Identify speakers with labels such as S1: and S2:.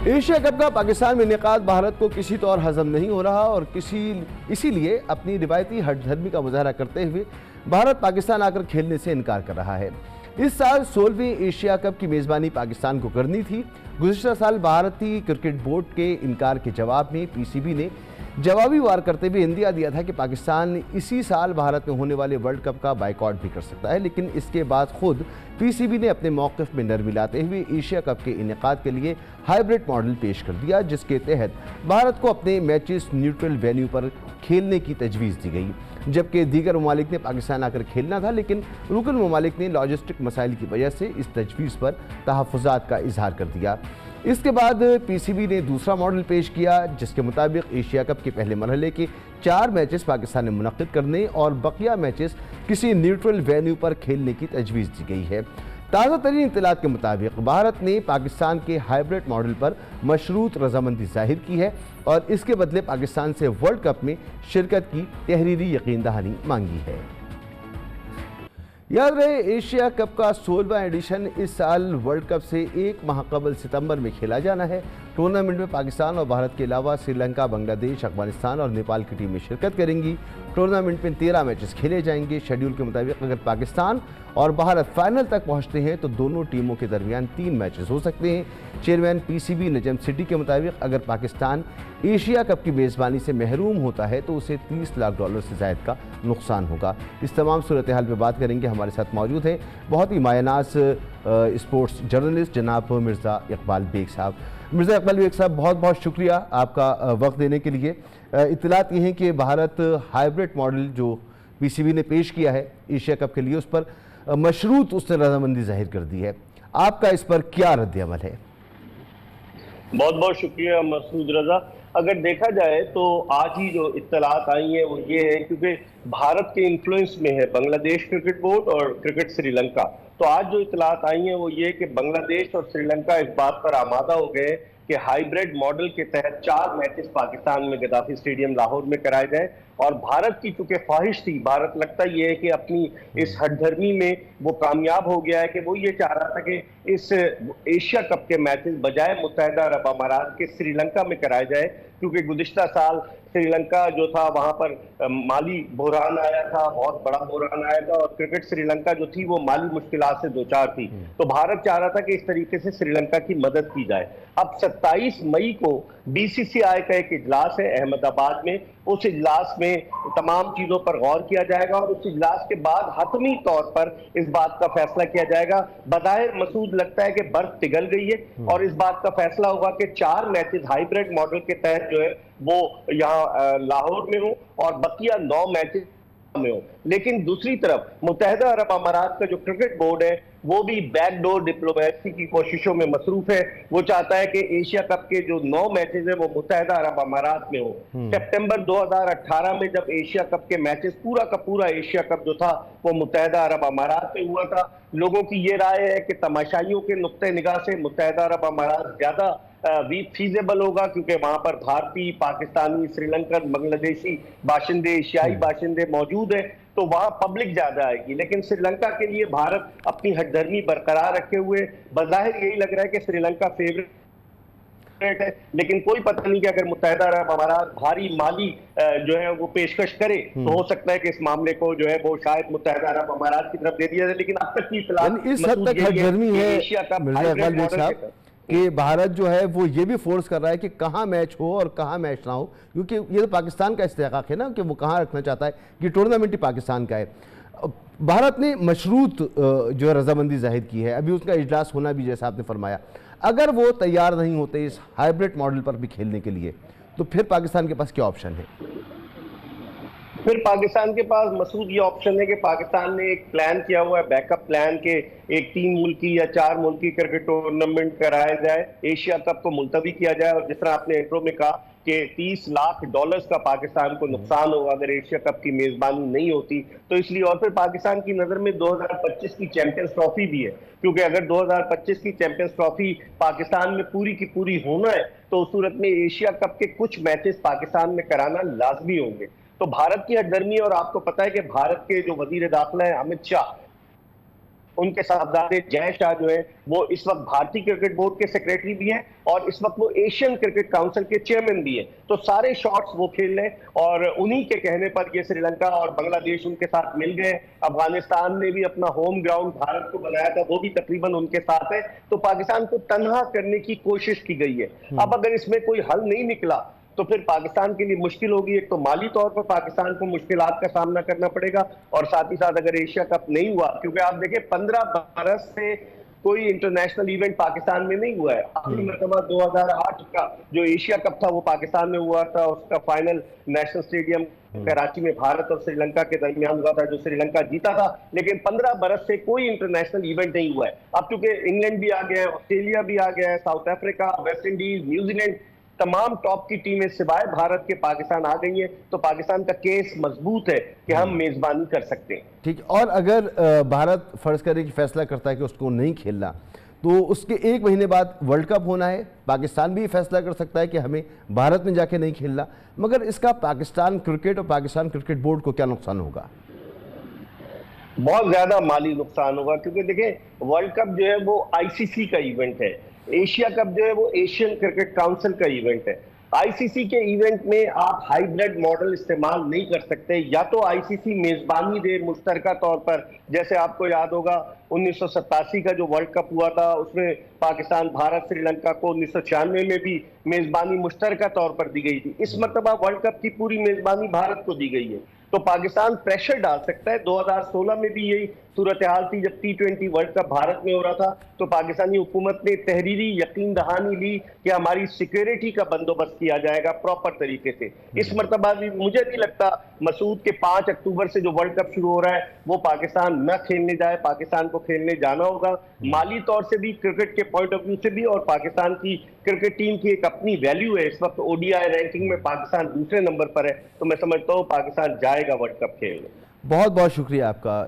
S1: Asia cup का पाकिस्तान में इनेकाद भारत को किसी तौर हजम नहीं हो रहा और इसीलिए अपनी रिवायती हठधर्मी का मुजाहरा करते हुए भारत पाकिस्तान आकर खेलने से इनकार कर रहा है। इस साल 16वीं एशिया कप की मेज़बानी पाकिस्तान को करनी थी। गुज़िश्ता साल भारतीय क्रिकेट बोर्ड के इनकार के जवाब में पीसीबी ने जवाबी वार करते हुए इंदिया दिया था कि पाकिस्तान इसी साल भारत में होने वाले वर्ल्ड कप का बाइकआउट भी कर सकता है, लेकिन इसके बाद खुद पीसीबी ने अपने मौक़िफ़ में नरमी लाते हुए एशिया कप के इनेकाद के लिए हाइब्रिड मॉडल पेश कर दिया, जिसके तहत भारत को अपने मैचेस न्यूट्रल वेन्यू पर खेलने की तजवीज़ दी गई, जबकि दीगर ममालिक ने पाकिस्तान आकर खेलना था, लेकिन रुकन ममालिक ने लॉजिस्टिक मसाइल की वजह से इस तजवीज़ पर तहफ़्फ़ुज़ात का इजहार कर दिया। इसके बाद पीसीबी ने दूसरा मॉडल पेश किया, जिसके मुताबिक एशिया कप के पहले मरहले के 4 मैचेस पाकिस्तान में मुनक़्क़िद करने और बकिया मैचेस किसी न्यूट्रल वेन्यू पर खेलने की तजवीज़ दी गई है। ताज़ा तरीन इत्तलात के मुताबिक भारत ने पाकिस्तान के हाइब्रिड मॉडल पर मशरूत रजामंदी जाहिर की है और इसके बदले पाकिस्तान से वर्ल्ड कप में शिरकत की तहरीरी यकीन दहानी मांगी है। याद रहे, एशिया कप का 16वां एडिशन इस साल वर्ल्ड कप से एक माह कबल सितंबर में खेला जाना है। टूर्नामेंट में पाकिस्तान और भारत के अलावा श्रीलंका, बांग्लादेश, अफगानिस्तान और नेपाल की टीमें शिरकत करेंगी। टूर्नामेंट में 13 मैचेस खेले जाएंगे। शेड्यूल के मुताबिक अगर पाकिस्तान और भारत फाइनल तक पहुंचते हैं तो दोनों टीमों के दरमियान 3 मैचेस हो सकते हैं। चेयरमैन पीसीबी नजम सिटी के मुताबिक अगर पाकिस्तान एशिया कप की मेज़बानी से महरूम होता है तो उसे $30 लाख से ज़ायद का नुकसान होगा। इस तमाम सूरत हाल पर बात करेंगे। हमारे साथ मौजूद हैं बहुत ही मायनाज स्पोर्ट्स जर्नलिस्ट जनाब मिर्ज़ा इकबाल बेग साहब। मिर्ज़ा इकबाल बेग साहब, बहुत बहुत शुक्रिया आपका वक्त देने के लिए। इत्तलात ये हैं कि भारत हाइब्रिड मॉडल जो पीसीबी ने पेश किया है एशिया कप के लिए, उस पर मशरूत उसने रजामंदी जाहिर कर दी है। आपका इस पर क्या रद्द-ए-अमल है?
S2: बहुत बहुत शुक्रिया मसूद रजा। अगर देखा जाए तो आज ही जो इत्तलात आई है वो ये है, क्योंकि भारत के इन्फ्लुएंस में है बांग्लादेश क्रिकेट बोर्ड और क्रिकेट श्रीलंका, तो आज जो इत्तलात आई है वो ये कि बांग्लादेश और श्रीलंका इस बात पर आमादा हो गए कि हाइब्रिड मॉडल के तहत 4 मैचेस पाकिस्तान में गद्दाफी स्टेडियम लाहौर में कराए जाए। और भारत की चूंकि ख्वाहिश थी, भारत लगता ये है कि अपनी इस हठधर्मी में वो कामयाब हो गया है कि वो ये चाह रहा था कि इस एशिया कप के मैचेस बजाय मुत्तहिदा अरब अमारात के श्रीलंका में कराए जाए, क्योंकि गुज़िश्ता साल श्रीलंका जो था वहां पर माली बहरान आया था, बहुत बड़ा बहरान आया था और क्रिकेट श्रीलंका जो थी वो माली मुश्किलात से दोचार थी। तो भारत चाह रहा था कि इस तरीके से श्रीलंका की मदद की जाए। अब 27 मई को बीसीसीआई का एक इजलास है अहमदाबाद में, उस इजलास में तमाम चीजों पर गौर किया जाएगा और उस इजलास के बाद हतमी तौर पर इस बात का फैसला किया जाएगा। बज़ाहिर मसूद लगता है कि बर्फ पिघल गई है और इस बात का फैसला होगा कि 4 मैचेस हाइब्रिड मॉडल के तहत जो है वो यहाँ लाहौर में हो और बकिया 9 मैचेस में हो। लेकिन दूसरी तरफ मुत्तहिदा अरब अमारात का जो क्रिकेट बोर्ड है वो भी बैकडोर डिप्लोमेसी की कोशिशों में मसरूफ है। वो चाहता है कि एशिया कप के जो 9 मैचेस है वो मुत्तहिदा अरब अमारात में हो। सितंबर 2018 में जब एशिया कप के मैचेस पूरा का पूरा एशिया कप जो था वो मुत्तहिदा अरब अमारात में हुआ था। लोगों की ये राय है कि तमाशाइयों के नुक्ते निगाह से मुत्तहिदा अरब अमारात ज्यादा फीजेबल होगा, क्योंकि वहां पर भारतीय, पाकिस्तानी, श्रीलंकन, बांग्लादेशी बाशिंदे, एशियाई बाशिंदे मौजूद है, तो वहां पब्लिक ज्यादा आएगी। लेकिन श्रीलंका के लिए भारत अपनी हठधर्मी बरकरार रखे हुए, बज़ाहिर यही लग रहा है कि श्रीलंका फेवरेट है, लेकिन कोई पता नहीं कि अगर मुत्तहिदा अरब अमारात भारी माली जो है वो पेशकश करे तो हो सकता है कि इस मामले को जो है वो शायद मुत्तहिदा अरब अमारात की तरफ दे दिया जाए। लेकिन अब तक की
S1: इस हद तक हठधर्मी है कि भारत जो है वो ये भी फोर्स कर रहा है कि कहाँ मैच हो और कहाँ मैच ना हो, क्योंकि ये तो पाकिस्तान का इस्तेहकाक है ना कि वो कहाँ रखना चाहता है, कि टूर्नामेंट ही पाकिस्तान का है। भारत ने मशरूत जो है रजामंदी जाहिर की है, अभी उसका इजलास होना भी जैसा आपने फरमाया। अगर वो तैयार नहीं होते इस हाइब्रिड मॉडल पर भी खेलने के लिए, तो फिर पाकिस्तान के पास क्या ऑप्शन है?
S2: फिर पाकिस्तान के पास मसूद ये ऑप्शन है कि पाकिस्तान ने एक प्लान किया हुआ है, बैकअप प्लान के एक 3 मुल्की या 4 मुल्की क्रिकेट टूर्नामेंट कराया जाए, एशिया कप को मुलतवी किया जाए। और जिस तरह आपने इंट्रो में कहा कि $30 लाख का पाकिस्तान को नुकसान होगा अगर एशिया कप की मेजबानी नहीं होती, तो इसलिए और फिर पाकिस्तान की नजर में 2025 की चैंपियंस ट्रॉफी भी है, क्योंकि अगर 2025 की चैंपियंस ट्रॉफी पाकिस्तान में पूरी की पूरी होना है तो उस सूरत में एशिया कप के कुछ मैचेस पाकिस्तान में कराना लाजमी होंगे। तो भारत की हठधर्मी, और आपको पता है कि भारत के जो वजीर दाखिला है अमित शाह, उनके साहबजादे जय शाह जो है वो इस वक्त भारतीय क्रिकेट बोर्ड के सेक्रेटरी भी हैं और इस वक्त वो एशियन क्रिकेट काउंसिल के चेयरमैन भी हैं। तो सारे शॉट्स वो खेल रहे हैं और उन्हीं के कहने पर ये श्रीलंका और बांग्लादेश उनके साथ मिल गए। अफगानिस्तान ने भी अपना होम ग्राउंड भारत को बनाया था, वो भी तकरीबन उनके साथ है। तो पाकिस्तान को तनहा करने की कोशिश की गई है। अब अगर इसमें कोई हल नहीं निकला तो फिर पाकिस्तान के लिए मुश्किल होगी। एक तो माली तौर पर पाकिस्तान को मुश्किलात का सामना करना पड़ेगा और साथ ही साथ अगर एशिया कप नहीं हुआ, क्योंकि आप देखें 15 बरस से कोई इंटरनेशनल इवेंट पाकिस्तान में नहीं हुआ है। आखिरी मरतबा 2008 का जो एशिया कप था वो पाकिस्तान में हुआ था। उसका फाइनल नेशनल स्टेडियम कराची में भारत और श्रीलंका के दरमियान हुआ था, जो श्रीलंका जीता था। लेकिन 15 बरस से कोई इंटरनेशनल इवेंट नहीं हुआ है। अब चूंकि इंग्लैंड भी आ गया है, ऑस्ट्रेलिया भी आ गया है, south Africa, West Indies, New Zealand, तमाम टॉप की टीमें सिवाय भारत के पाकिस्तान आ गई है। तो पाकिस्तान का केस मजबूत है कि हम मेजबानी कर सकते हैं।
S1: ठीक। और अगर भारत फर्ज करे कि फैसला करता है कि उसको नहीं खेलना, तो उसके 1 महीने बाद वर्ल्ड कप होना है। पाकिस्तान भी फैसला कर सकता है कि हमें भारत में जाके नहीं खेलना, मगर इसका पाकिस्तान क्रिकेट और पाकिस्तान क्रिकेट बोर्ड को क्या नुकसान होगा?
S2: बहुत ज्यादा माली नुकसान होगा, क्योंकि देखिए वर्ल्ड कप जो है वो आईसीसी का इवेंट है, एशिया कप जो है वो एशियन क्रिकेट काउंसिल का इवेंट है। आईसीसी के इवेंट में आप हाइब्रिड मॉडल इस्तेमाल नहीं कर सकते। या तो आईसीसी मेजबानी दे मुश्तरका तौर पर, जैसे आपको याद होगा 1987 का जो वर्ल्ड कप हुआ था उसमें पाकिस्तान भारत श्रीलंका को 1996 में भी मेजबानी मुश्तरका तौर पर दी गई थी। इस मरतबा वर्ल्ड कप की पूरी मेजबानी भारत को दी गई है। तो पाकिस्तान प्रेशर डाल सकता है। 2016 में भी यही सूरत हाल थी जब T20 वर्ल्ड कप भारत में हो रहा था। तो पाकिस्तानी हुकूमत ने तहरीरी यकीन दहानी ली कि हमारी सिक्योरिटी का बंदोबस्त किया जाएगा प्रॉपर तरीके से। इस मरतबा भी मुझे नहीं लगता मसूद के 5 अक्टूबर से जो वर्ल्ड कप शुरू हो रहा है वो पाकिस्तान न खेलने जाए। पाकिस्तान को खेलने जाना होगा, माली तौर से भी, क्रिकेट के पॉइंट ऑफ व्यू से भी। और पाकिस्तान की क्रिकेट टीम की एक अपनी वैल्यू है। इस वक्त ओडीआई रैंकिंग में पाकिस्तान दूसरे नंबर पर है। तो मैं समझता हूँ पाकिस्तान जाएगा वर्ल्ड कप खेलने।
S1: बहुत बहुत शुक्रिया आपका।